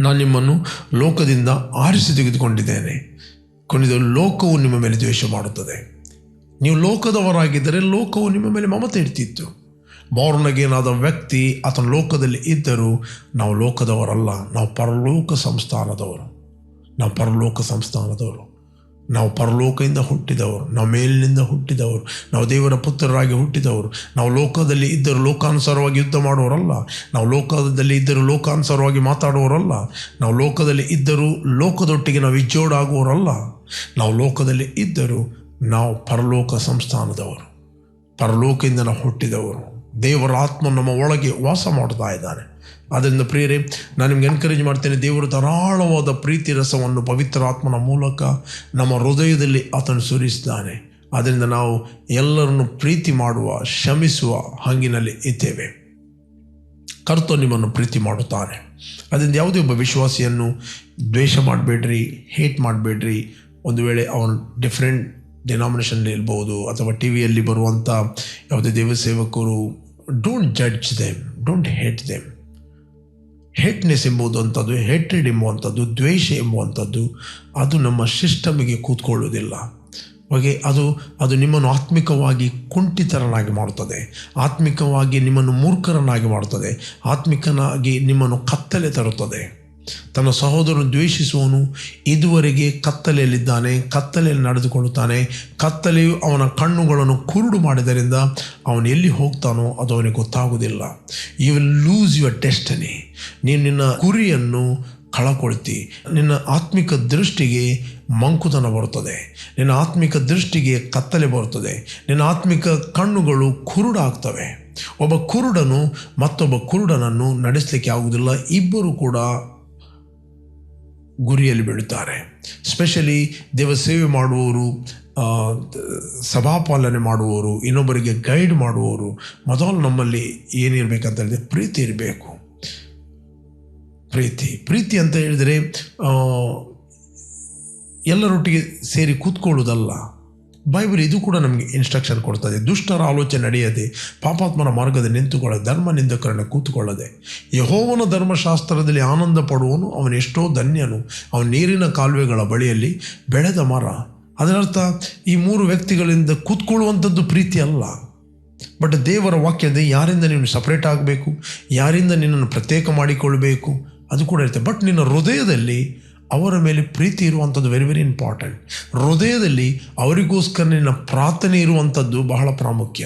ನಾನು ನಿಮ್ಮನ್ನು ಲೋಕದಿಂದ ಆರಿಸಿ ತೆಗೆದುಕೊಂಡಿದ್ದೇನೆ. ಲೋಕವು ನಿಮ್ಮ ಮೇಲೆ ದ್ವೇಷ ಮಾಡುತ್ತದೆ. ನೀವು ಲೋಕದವರಾಗಿದ್ದರೆ ಲೋಕವು ನಿಮ್ಮ ಮೇಲೆ ಮಮತೆ ಇಡ್ತಿತ್ತು. ಮಾರುನಗೇನಾದ ವ್ಯಕ್ತಿ ಆತನ ಲೋಕದಲ್ಲಿ ಇದ್ದರೂ ನಾವು ಲೋಕದವರಲ್ಲ, ನಾವು ಪರಲೋಕ ಸಂಸ್ಥಾನದವರು. ನಾವು ಪರಲೋಕದಿಂದ ಹುಟ್ಟಿದವರು, ನಾವು ಮೇಲಿನಿಂದ ಹುಟ್ಟಿದವರು, ನಾವು ದೇವರ ಪುತ್ರರಾಗಿ ಹುಟ್ಟಿದವರು. ನಾವು ಲೋಕದಲ್ಲಿ ಇದ್ದರೂ ಲೋಕಾನುಸಾರವಾಗಿ ಯುದ್ಧ ಮಾಡುವವರಲ್ಲ, ನಾವು ಲೋಕದಲ್ಲಿ ಇದ್ದರೂ ಲೋಕಾನುಸಾರವಾಗಿ ಮಾತಾಡುವವರಲ್ಲ, ನಾವು ಲೋಕದಲ್ಲಿ ಇದ್ದರೂ ಲೋಕದೊಟ್ಟಿಗೆ ನಾವು ಇಜ್ಜೋಡಾಗುವವರಲ್ಲ. ನಾವು ಲೋಕದಲ್ಲಿ ಇದ್ದರೂ ನಾವು ಪರಲೋಕ ಸಂಸ್ಥಾನದವರು, ಪರಲೋಕದಿಂದ ನಾವು ಹುಟ್ಟಿದವರು. ದೇವರ ಆತ್ಮ ನಮ್ಮ ಒಳಗೆ ವಾಸ ಮಾಡ್ತಾ ಇದ್ದಾನೆ. ಆದ್ದರಿಂದ ಪ್ರಿಯರೇ, ನಾನು ನಿಮ್ಗೆ ಎನ್ಕರೇಜ್ ಮಾಡ್ತೇನೆ, ದೇವರು ಧಾರಾಳವಾದ ಪ್ರೀತಿ ರಸವನ್ನು ಪವಿತ್ರ ಆತ್ಮನ ಮೂಲಕ ನಮ್ಮ ಹೃದಯದಲ್ಲಿ ಆತನು ಸುರಿಸಿದ್ದಾನೆ. ಆದ್ದರಿಂದ ನಾವು ಎಲ್ಲರನ್ನು ಪ್ರೀತಿ ಮಾಡುವ, ಕ್ಷಮಿಸುವ ಹಂಗಿನಲ್ಲಿ ಇದ್ದೇವೆ. ಕರ್ತನು ನಿಮ್ಮನ್ನು ಪ್ರೀತಿ ಮಾಡುತ್ತಾನೆ. ಅದರಿಂದ ಯಾವುದೇ ಒಬ್ಬ ವಿಶ್ವಾಸಿಯನ್ನು ದ್ವೇಷ ಮಾಡಬೇಡ್ರಿ, ಹೇಟ್ ಮಾಡಬೇಡ್ರಿ. ಒಂದು ವೇಳೆ ಅವನು ಡಿಫ್ರೆಂಟ್ ಡಿನಾಮಿನೇಷನ್ಲಿ ಇರ್ಬೋದು, ಅಥವಾ ಟಿ ವಿಯಲ್ಲಿ ಬರುವಂಥ ಯಾವುದೇ ದೇವ ಸೇವಕರು, don't judge them, don't hate them. Hateness ಎಂಬುದಂಥದ್ದು, ಹೇಟ್ರೆಡ್ ಎಂಬುವಂಥದ್ದು, ದ್ವೇಷ ಎಂಬುವಂಥದ್ದು ಅದು ನಮ್ಮ ಸಿಸ್ಟಮಿಗೆ ಕೂತ್ಕೊಳ್ಳೋದಿಲ್ಲ. ಹಾಗೆ ಅದು ನಿಮ್ಮನ್ನು ಆತ್ಮಿಕವಾಗಿ ಕುಂಠಿತರನ್ನಾಗಿ ಮಾಡುತ್ತದೆ, ಆತ್ಮಿಕವಾಗಿ ನಿಮ್ಮನ್ನು ಮೂರ್ಖರನ್ನಾಗಿ ಮಾಡುತ್ತದೆ, ಆತ್ಮಿಕನಾಗಿ ನಿಮ್ಮನ್ನು ಕತ್ತಲೆ ತರುತ್ತದೆ. ತನ್ನ ಸಹೋದರನು ದ್ವೇಷಿಸುವವನು ಇದುವರೆಗೆ ಕತ್ತಲೆಯಲ್ಲಿದ್ದಾನೆ, ಕತ್ತಲೆಯಲ್ಲಿ ನಡೆದುಕೊಳ್ಳುತ್ತಾನೆ. ಕತ್ತಲೆಯು ಅವನ ಕಣ್ಣುಗಳನ್ನು ಕುರುಡು ಮಾಡಿದ್ದರಿಂದ ಅವನು ಎಲ್ಲಿ ಹೋಗ್ತಾನೋ ಅದು ಅವನಿಗೆ ಗೊತ್ತಾಗುವುದಿಲ್ಲ. You will lose your destiny. ನೀನು ನಿನ್ನ ಗುರಿಯನ್ನು ಕಳಕೊಳ್ತಿ. ನಿನ್ನ ಆತ್ಮಿಕ ದೃಷ್ಟಿಗೆ ಮಂಕುತನ ಬರುತ್ತದೆ, ನಿನ್ನ ಆತ್ಮಿಕ ದೃಷ್ಟಿಗೆ ಕತ್ತಲೆ ಬರುತ್ತದೆ, ನಿನ್ನ ಆತ್ಮಿಕ ಕಣ್ಣುಗಳು ಕುರುಡಾಗ್ತವೆ. ಒಬ್ಬ ಕುರುಡನು ಮತ್ತೊಬ್ಬ ಕುರುಡನನ್ನು ನಡೆಸಲಿಕ್ಕೆ ಆಗುವುದಿಲ್ಲ. ಇಬ್ಬರು ಕೂಡ ಗುರಿಯಲ್ಲಿ ಬೀಳುತ್ತಾರೆ. ಸ್ಪೆಷಲಿ ದೇವ ಸೇವೆ ಮಾಡುವವರು, ಸಭಾಪಾಲನೆ ಮಾಡುವವರು, ಇನ್ನೊಬ್ಬರಿಗೆ ಗೈಡ್ ಮಾಡುವವರು, ಮೊದಲು ನಮ್ಮಲ್ಲಿ ಏನಿರಬೇಕಂತ ಹೇಳಿದ್ರೆ ಪ್ರೀತಿ ಇರಬೇಕು. ಪ್ರೀತಿ ಅಂತ ಹೇಳಿದರೆ ಎಲ್ಲರೊಟ್ಟಿಗೆ ಸೇರಿ ಕೂತ್ಕೊಳ್ಳೋದಲ್ಲ. ಬೈಬಲ್ ಇದು ಕೂಡ ನಮಗೆ ಇನ್ಸ್ಟ್ರಕ್ಷನ್ ಕೊಡ್ತದೆ. ದುಷ್ಟರ ಆಲೋಚನೆ ನಡೆಯದೆ, ಪಾಪಾತ್ಮನ ಮಾರ್ಗದಲ್ಲಿ ನಿಂತುಕೊಳ್ಳದೆ, ಧರ್ಮ ನಿಂದಕರನ್ನು ಕೂತುಕೊಳ್ಳದೆ, ಯೆಹೋವನ ಧರ್ಮಶಾಸ್ತ್ರದಲ್ಲಿ ಆನಂದ ಪಡುವನು ಅವನು ಎಷ್ಟೋ ಧನ್ಯನು. ಅವನ ನೀರಿನ ಕಾಲುವೆಗಳ ಬಳಿಯಲ್ಲಿ ಬೆಳೆದ ಮರ. ಅದರರ್ಥ ಈ ಮೂರು ವ್ಯಕ್ತಿಗಳಿಂದ ಕೂತ್ಕೊಳ್ಳುವಂಥದ್ದು ಪ್ರೀತಿ ಅಲ್ಲ. ಬಟ್ ದೇವರ ವಾಕ್ಯದ ಯಾರಿಂದ ನೀನು ಸಪ್ರೇಟ್ ಆಗಬೇಕು, ಯಾರಿಂದ ನಿನ್ನನ್ನು ಪ್ರತ್ಯೇಕ ಮಾಡಿಕೊಳ್ಳಬೇಕು ಅದು ಕೂಡ ಇರುತ್ತೆ. ಬಟ್ ನಿನ್ನ ಹೃದಯದಲ್ಲಿ ಅವರ ಮೇಲೆ ಪ್ರೀತಿ ಇರುವಂಥದ್ದು ವೆರಿ ವೆರಿ ಇಂಪಾರ್ಟೆಂಟ್. ಹೃದಯದಲ್ಲಿ ಅವರಿಗೋಸ್ಕರ ನಿನ್ನ ಪ್ರಾರ್ಥನೆ ಇರುವಂಥದ್ದು ಬಹಳ ಪ್ರಾಮುಖ್ಯ.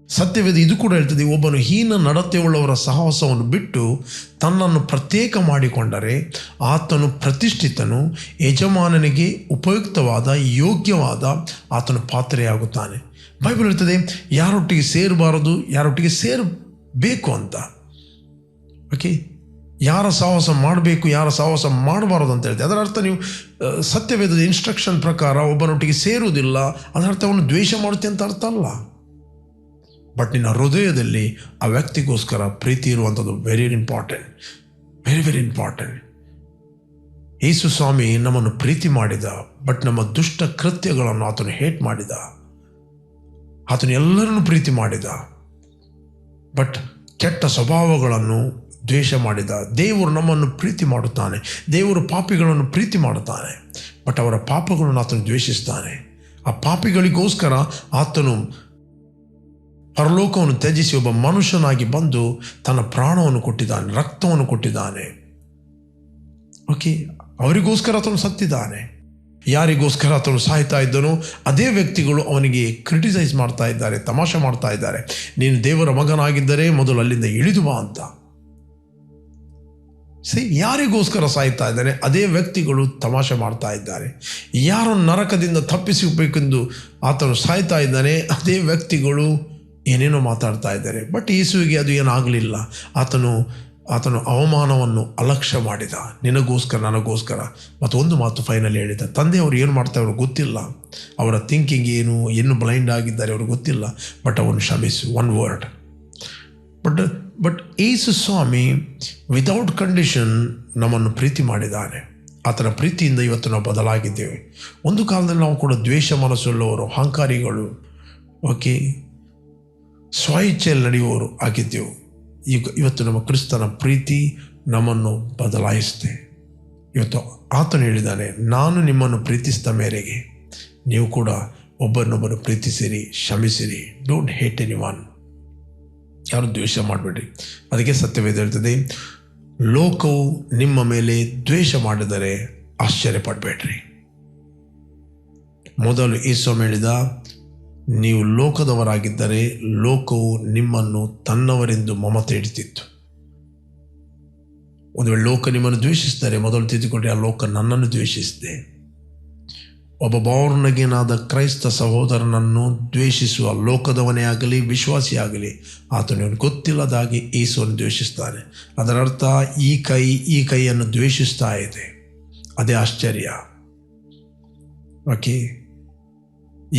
ಸತ್ಯವೇದ ಇದು ಕೂಡ ಹೇಳ್ತದೆ, ಒಬ್ಬನು ಹೀನ ನಡತೆಯುಳ್ಳವರ ಸಹವಾಸವನ್ನು ಬಿಟ್ಟು ತನ್ನನ್ನು ಪ್ರತ್ಯೇಕ ಮಾಡಿಕೊಂಡರೆ ಆತನು ಪ್ರತಿಷ್ಠಿತನು, ಯಜಮಾನನಿಗೆ ಉಪಯುಕ್ತವಾದ ಯೋಗ್ಯವಾದ ಆತನು ಪಾತ್ರೆಯಾಗುತ್ತಾನೆ. ಬೈಬಲ್ ಹೇಳ್ತದೆ ಯಾರೊಟ್ಟಿಗೆ ಸೇರಬಾರದು, ಯಾರೊಟ್ಟಿಗೆ ಸೇರಬೇಕು ಅಂತ. ಓಕೆ, ಯಾರ ಸಹವಾಸ ಮಾಡಬೇಕು, ಯಾರ ಸಹವಾಸ ಮಾಡಬಾರದು ಅಂತ ಹೇಳ್ತೇವೆ. ಅದರ ಅರ್ಥ ನೀವು ಸತ್ಯವೇದದ ಇನ್ಸ್ಟ್ರಕ್ಷನ್ ಪ್ರಕಾರ ಒಬ್ಬನೊಟ್ಟಿಗೆ ಸೇರುವುದಿಲ್ಲ, ಅದರ ಅರ್ಥ ಅವನು ದ್ವೇಷ ಮಾಡುತ್ತೆ ಅಂತ ಅರ್ಥ ಅಲ್ಲ. ಬಟ್ ನಿನ್ನ ಹೃದಯದಲ್ಲಿ ಆ ವ್ಯಕ್ತಿಗೋಸ್ಕರ ಪ್ರೀತಿ ಇರುವಂಥದ್ದು very important, very very important. ಯೇಸು ಸ್ವಾಮಿ ನಮ್ಮನ್ನು ಪ್ರೀತಿ ಮಾಡಿದ, ಬಟ್ ನಮ್ಮ ದುಷ್ಟ ಕೃತ್ಯಗಳನ್ನು ಆತನು ಹೇಟ್ ಮಾಡಿದ. ಆತನು ಎಲ್ಲರನ್ನು ಪ್ರೀತಿ ಮಾಡಿದ, ಬಟ್ ಕೆಟ್ಟ ಸ್ವಭಾವಗಳನ್ನು ದ್ವೇಷ ಮಾಡಿದ. ದೇವರು ನಮ್ಮನ್ನು ಪ್ರೀತಿ ಮಾಡುತ್ತಾನೆ, ದೇವರು ಪಾಪಿಗಳನ್ನು ಪ್ರೀತಿ ಮಾಡುತ್ತಾನೆ, ಬಟ್ ಅವರ ಪಾಪಗಳನ್ನು ಆತನು ದ್ವೇಷಿಸ್ತಾನೆ. ಆ ಪಾಪಿಗಳಿಗೋಸ್ಕರ ಆತನು ಪರಲೋಕವನ್ನು ತ್ಯಜಿಸಿ ಒಬ್ಬ ಮನುಷ್ಯನಾಗಿ ಬಂದು ತನ್ನ ಪ್ರಾಣವನ್ನು ಕೊಟ್ಟಿದ್ದಾನೆ, ರಕ್ತವನ್ನು ಕೊಟ್ಟಿದ್ದಾನೆ. ಓಕೆ, ಅವರಿಗೋಸ್ಕರ ಆತನು ಸತ್ತಿದ್ದಾನೆ. ಯಾರಿಗೋಸ್ಕರ ಆತನು ಸಾಯ್ತಾ ಇದ್ದನೋ ಅದೇ ವ್ಯಕ್ತಿಗಳು ಅವನಿಗೆ ಕ್ರಿಟಿಸೈಸ್ ಮಾಡ್ತಾ ಇದ್ದಾರೆ, ತಮಾಷೆ ಮಾಡ್ತಾ ಇದ್ದಾರೆ. ನೀನು ದೇವರ ಮಗನಾಗಿದ್ದರೆ ಮೊದಲು ಅಲ್ಲಿಂದ ಇಳಿದು ಬಾ ಅಂತ. ಯಾರಿಗೋಸ್ಕರ ಸಾಯ್ತಾ ಇದ್ದಾನೆ ಅದೇ ವ್ಯಕ್ತಿಗಳು ತಮಾಷೆ ಮಾಡ್ತಾ ಇದ್ದಾರೆ. ಯಾರನ್ನು ನರಕದಿಂದ ತಪ್ಪಿಸಬೇಕೆಂದು ಆತನು ಸಾಯ್ತಾ ಇದ್ದಾನೆ ಅದೇ ವ್ಯಕ್ತಿಗಳು ಏನೇನೋ ಮಾತಾಡ್ತಾ ಇದ್ದಾರೆ. ಬಟ್ ಯೇಸುವಿಗೆ ಅದು ಏನಾಗಲಿಲ್ಲ. ಆತನು ಅವಮಾನವನ್ನು ಅಲಕ್ಷ್ಯ ಮಾಡಿದ, ನಿನಗೋಸ್ಕರ, ನನಗೋಸ್ಕರ. ಮತ್ತು ಒಂದು ಮಾತು ಫೈನಲ್ ಹೇಳಿದ, ತಂದೆಯವರು ಏನು ಮಾಡ್ತಾರೆ ಅವ್ರಿಗೆ ಗೊತ್ತಿಲ್ಲ, ಅವರ ಥಿಂಕಿಂಗ್ ಏನು ಬ್ಲೈಂಡ್ ಆಗಿದ್ದಾರೆ ಅವ್ರಿಗೆ ಗೊತ್ತಿಲ್ಲ, ಬಟ್ ಅವನು ಕ್ಷಮಿಸು, one word. But Yesu Swami without condition ನಮ್ಮನ್ನು ಪ್ರೀತಿ ಮಾಡಿದ್ದಾನೆ. ಆತನ ಪ್ರೀತಿಯಿಂದ ಇವತ್ತು ನಾವು ಬದಲಾಗಿದ್ದೇವೆ. ಒಂದು ಕಾಲದಲ್ಲಿ ನಾವು ಕೂಡ ದ್ವೇಷ ಮನಸ್ಸುಳ್ಳವರು, ಅಹಂಕಾರಿಗಳು, ಓಕೆ, ಸ್ವಇಚ್ಛೆಯಲ್ಲಿ ನಡೆಯುವವರು ಆಗಿದ್ದೆವು. ಇವತ್ತು ನಮ್ಮ ಕ್ರಿಸ್ತನ ಪ್ರೀತಿ ನಮ್ಮನ್ನು ಬದಲಾಯಿಸುತ್ತೆ. ಇವತ್ತು ಆತನು ಹೇಳಿದ್ದಾನೆ, ನಾನು ನಿಮ್ಮನ್ನು ಪ್ರೀತಿಸಿದ ಮೇರೆಗೆ ನೀವು ಕೂಡ ಒಬ್ಬರನ್ನೊಬ್ಬರು ಪ್ರೀತಿಸಿರಿ, ಕ್ಷಮಿಸಿರಿ. Don't hate anyone. ಯಾರು ದ್ವೇಷ ಮಾಡಬೇಡ್ರಿ. ಅದಕ್ಕೆ ಸತ್ಯವೇದ ಹೇಳ್ತದೆ, ಲೋಕವು ನಿಮ್ಮ ಮೇಲೆ ದ್ವೇಷ ಮಾಡಿದರೆ ಆಶ್ಚರ್ಯಪಡಬೇಡ್ರಿ. ಮೊದಲು ಯೇಸು ಹೇಳಿದ, ನೀವು ಲೋಕದವರಾಗಿದ್ದರೆ ಲೋಕವು ನಿಮ್ಮನ್ನು ತನ್ನವರೆಂದು ಮಮತೆ ಇಡ್ತಿತ್ತು. ಒಂದು ವೇಳೆ ಲೋಕ ನಿಮ್ಮನ್ನು ದ್ವೇಷಿಸಿದರೆ ಮೊದಲು ತಿದ್ದುಕೊಂಡ್ರೆ ಆ ಲೋಕ ನನ್ನನ್ನು ದ್ವೇಷಿಸಿದೆ. ಒಬ್ಬ ಬೋರ್ನಗೇನಾದ ಕ್ರೈಸ್ತ ಸಹೋದರನನ್ನು ದ್ವೇಷಿಸುವ ಲೋಕದವನೇ ಆಗಲಿ ವಿಶ್ವಾಸಿಯಾಗಲಿ ಆತನು ಗೊತ್ತಿಲ್ಲದಾಗಿ ಯೇಸುವನ್ನು ದ್ವೇಷಿಸ್ತಾನೆ. ಅದರರ್ಥ ಈ ಕೈಯನ್ನು ದ್ವೇಷಿಸ್ತಾ ಇದೆ. ಅದೇ ಆಶ್ಚರ್ಯ. ಓಕೆ,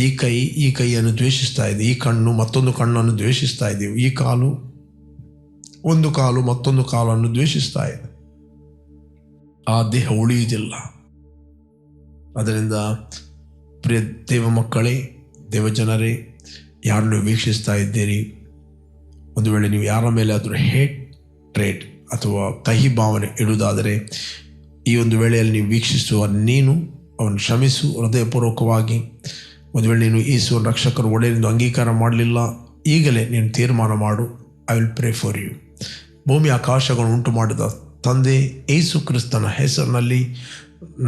ಈ ಕೈಯನ್ನು ದ್ವೇಷಿಸ್ತಾ ಇದೆ, ಈ ಕಣ್ಣು ಮತ್ತೊಂದು ಕಣ್ಣನ್ನು ದ್ವೇಷಿಸ್ತಾ ಇದ್ದೀವಿ, ಈ ಕಾಲು ಒಂದು ಕಾಲು ಮತ್ತೊಂದು ಕಾಲನ್ನು ದ್ವೇಷಿಸ್ತಾ ಇದೆ. ಆ ದೇಹ ಉಳಿಯುವುದಿಲ್ಲ. ಅದರಿಂದ ಪ್ರಿಯ ದೇವ ಮಕ್ಕಳೇ, ದೇವಜನರೇ, ಯಾರು ನೀವು ವೀಕ್ಷಿಸ್ತಾ ಇದ್ದೀರಿ, ಒಂದು ವೇಳೆ ನೀವು ಯಾರ ಮೇಲೆ ಆದರೂ ಟ್ರೇಟ್ ಅಥವಾ ಕಹಿ ಭಾವನೆ ಇಡುವುದಾದರೆ ಈ ಒಂದು ವೇಳೆಯಲ್ಲಿ ನೀವು ವೀಕ್ಷಿಸುವ ನೀನು ಅವನು ಕ್ಷಮಿಸು ಹೃದಯಪೂರ್ವಕವಾಗಿ. ಒಂದು ವೇಳೆ ನೀನು ಯೇಸುವನ್ನು ರಕ್ಷಕರು ಒಡೆಯನೆಂದು ಅಂಗೀಕಾರ ಮಾಡಲಿಲ್ಲ, ಈಗಲೇ ನೀನು ತೀರ್ಮಾನ ಮಾಡು. I will pray for you. ಭೂಮಿ ಆಕಾಶಗಳನ್ನು ಉಂಟು ಮಾಡಿದ ತಂದೆ, ಯೇಸು ಕ್ರಿಸ್ತನ ಹೆಸರಿನಲ್ಲಿ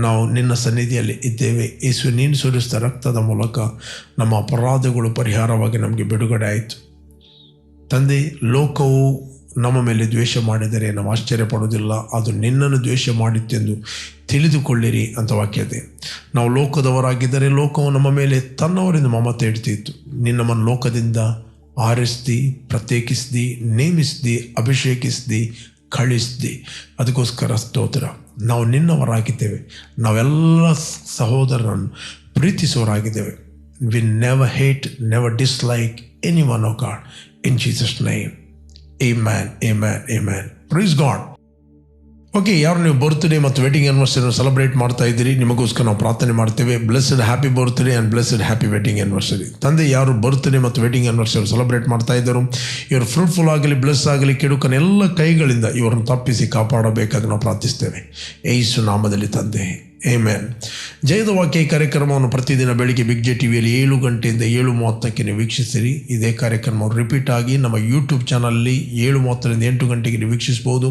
ನಾವು ನಿನ್ನ ಸನ್ನಿಧಿಯಲ್ಲಿ ಇದ್ದೇವೆ. ಯೇಸು ನೀನು ಸುರಿಸಿದ ರಕ್ತದ ಮೂಲಕ ನಮ್ಮ ಅಪರಾಧಗಳು ಪರಿಹಾರವಾಗಿ ನಮಗೆ ಬಿಡುಗಡೆ ಆಯಿತು. ತಂದೆ, ಲೋಕವು ನಮ್ಮ ಮೇಲೆ ದ್ವೇಷ ಮಾಡಿದರೆ ನಾವು ಆಶ್ಚರ್ಯಪಡುವುದಿಲ್ಲ, ಅದು ನಿನ್ನನ್ನು ದ್ವೇಷ ಮಾಡಿತ್ತೆಂದು ತಿಳಿದುಕೊಳ್ಳಿರಿ ಅಂತ ವಾಕ್ಯತೆ. ನಾವು ಲೋಕದವರಾಗಿದ್ದರೆ ಲೋಕವು ನಮ್ಮ ಮೇಲೆ ತನ್ನವರಿಂದ ಮಮತೆ ಇಡ್ತಿತ್ತು. ನಿನ್ನಮ್ಮನ್ನು ಲೋಕದಿಂದ ಆರಿಸ್ದಿ, ಪ್ರತ್ಯೇಕಿಸ್ದಿ, ನೇಮಿಸ್ದಿ, ಅಭಿಷೇಕಿಸ್ದಿ, ಕಳಿಸ್ದಿ. ಅದಕ್ಕೋಸ್ಕರ ಸ್ತೋತ್ರ. ನಾವು ನಿನ್ನವರಾಗಿದ್ದೇವೆ. ನಾವೆಲ್ಲ ಸಹೋದರರನ್ನು ಪ್ರೀತಿಸುವವರಾಗಿದ್ದೇವೆ. We never hate, never dislike any one of God. In Jesus name, amen, amen, amen. Praise God. Okay, ಯಾರು ನೀವು ಬರ್ತ್ಡೇ ಮತ್ತು ವೆಡ್ಡಿಂಗ್ ಆ್ಯನಿವರ್ಸರಿ ಸೆಲೆಬ್ರೇಟ್ ಮಾಡ್ತಾ ಇದ್ದೀರಿ, ನಿಮಗೋಸ್ಕರ ನಾವು ಪ್ರಾರ್ಥನೆ ಮಾಡ್ತೇವೆ. Blessed happy birthday and blessed happy wedding anniversary. ತಂದೆ, ಯಾರು ಬರ್ತ್ಡೇ ಮತ್ತು ವೆಡ್ಡಿಂಗ್ ಆ್ಯನಿವರ್ಸರಿ ಸೆಲೆಬ್ರೇಟ್ ಮಾಡ್ತಾ ಇದ್ದರು, ಇವರು ಫ್ರೂಟ್ಫುಲ್ ಆಗಲಿ, ಬ್ಲೆಸ್ ಆಗಲಿ, ಕೆಡುಕನ ಎಲ್ಲ ಕೈಗಳಿಂದ ಇವರನ್ನು ತಪ್ಪಿಸಿ ಕಾಪಾಡಬೇಕಾಗಿ ನಾವು ಪ್ರಾರ್ಥಿಸ್ತೇವೆ ಯೇಸು ನಾಮದಲ್ಲಿ ತಂದೆ, ಆಮೆನ್. ಜಯದ ವಾಕ್ಯ ಈ ಕಾರ್ಯಕ್ರಮವನ್ನು ಪ್ರತಿದಿನ ಬೆಳಿಗ್ಗೆ ಬಿಗ್ ಜೆ ಟಿವಿಯಲ್ಲಿ 7 ಗಂಟೆಯಿಂದ 7:30ಕ್ಕೆ ನೀವು ವೀಕ್ಷಿಸಿರಿ. ಇದೇ ಕಾರ್ಯಕ್ರಮ ರಿಪೀಟ್ ಆಗಿ ನಮ್ಮ ಯೂಟ್ಯೂಬ್ ಚಾನಲಲ್ಲಿ 7:30ರಿಂದ 8 ಗಂಟೆಗೆ ನೀವು ವೀಕ್ಷಿಸ್ಬೋದು.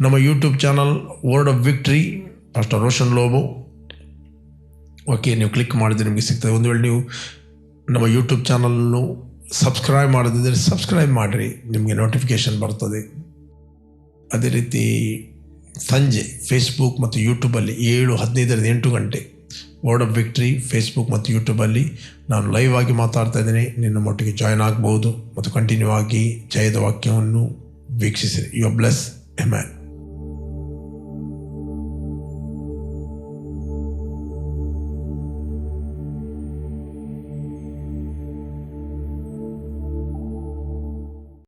ನಮ್ಮ YouTube channel word of victory, pastor Roshan Lobo. Okay, ನೀವು ಕ್ಲಿಕ್ ಮಾಡಿದರೆ ನಿಮಗೆ ಸಿಗ್ತದೆ. ಒಂದು ವೇಳೆ ನೀವು ನಮ್ಮ ಯೂಟ್ಯೂಬ್ ಚಾನಲನ್ನು ಸಬ್ಸ್ಕ್ರೈಬ್ ಮಾಡದಿದ್ದರೆ ಸಬ್ಸ್ಕ್ರೈಬ್ ಮಾಡಿರಿ, ನಿಮಗೆ ನೋಟಿಫಿಕೇಷನ್ ಬರ್ತದೆ. ಅದೇ ರೀತಿ ಸಂಜೆ ಫೇಸ್ಬುಕ್ ಮತ್ತು ಯೂಟ್ಯೂಬಲ್ಲಿ 7:15ರಿಂದ 8 ಗಂಟೆ ವರ್ಡ್ ಆಫ್ ವಿಕ್ಟ್ರಿ ಫೇಸ್ಬುಕ್ ಮತ್ತು ಯೂಟ್ಯೂಬಲ್ಲಿ ನಾನು ಲೈವ್ ಆಗಿ ಮಾತಾಡ್ತಾ ಇದ್ದೇನೆ. ನಿನ್ನ ಮಟ್ಟಿಗೆ ಜಾಯ್ನ್ ಆಗ್ಬೋದು ಮತ್ತು ಕಂಟಿನ್ಯೂ ಆಗಿ ಜಯದ ವಾಕ್ಯವನ್ನು ವೀಕ್ಷಿಸಿರಿ. You are bless. ಆಮೆನ್.